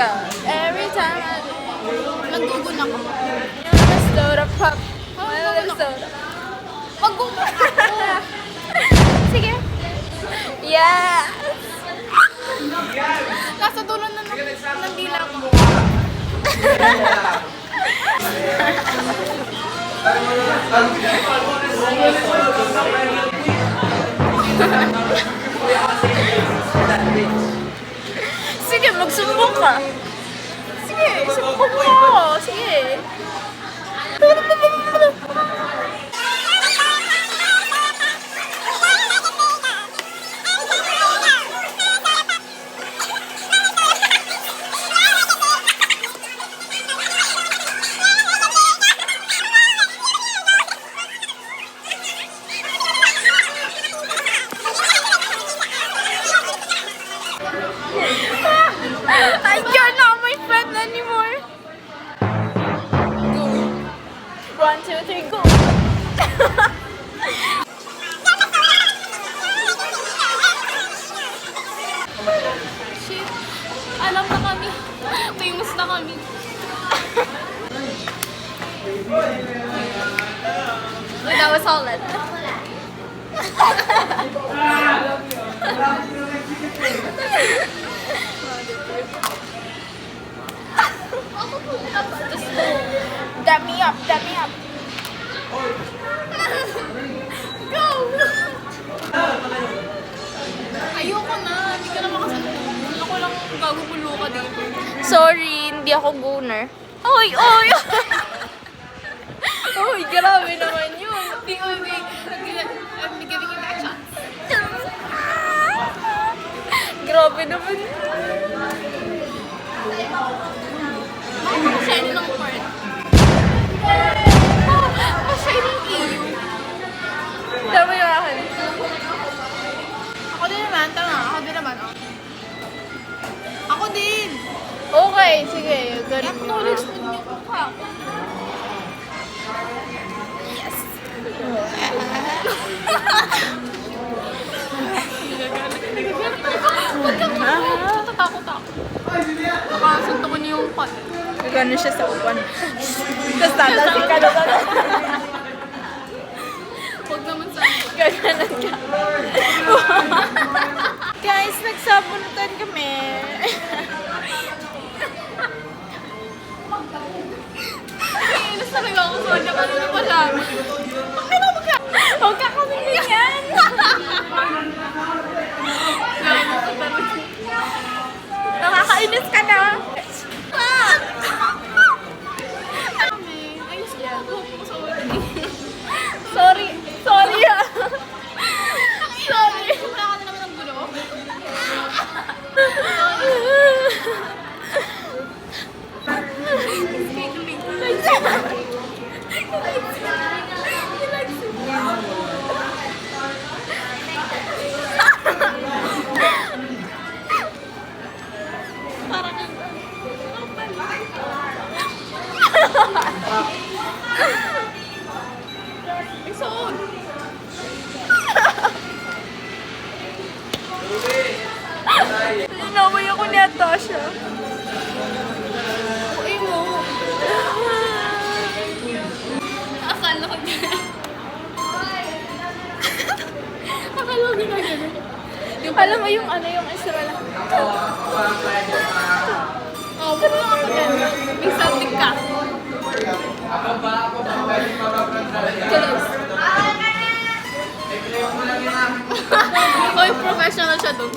go. Every time I Naggugun ako. soda pop. Soda. Maggugun ako. Sige. Yeah. Nasa dulo na ng dila ko. Sige, magsumbong ka. Sige, sumbong mo ako. Sige. You're not my friend anymore. Go. 1, 2, 3, go. Shit. Alam na kami. Famous na kami. That was solid. Dap me up, dap me up. Go! Ayoko na. Hindi ka na makasalubong. Ako lang gagugulo ka dito. Sorry, hindi ako gooner. Oy, oy! Oy, grabe naman yun. Di, okay. I'm giving you back shots. Grabe naman. Shiny ng part. Shiny ng iyo. Tama yung akin. Ako din naman. Tama. Ako din naman. Oh. Ako din. Okay, sige. Galing mo. Acknowledge mo yung mukha ko. Yes. Huwag kang natatakot ako. Nakasunto ko niya yung pot. Gano'n siya sa upan. Tapos tatasik ka naman. Huwag naman sa... Gano'n ka. Guys, nagsabunutan kami. Iinis talaga ako. Sonya, kanina pa siya. Huwag ka kami ganyan. Nakakainis ka na. Ayos ko. Hope ko sa ulit. Sorry. Sorry ah. Sorry. Wala ka na naman ng gulo. Isuot. Inaway ako ni Atasha. Uy mo. Akala ko gano'n. Akala ko gano'n. Alam mo yung ano yung Isra lang. Oh, pero lang ako yan. May something ka. Close. Oy, professional siya doon.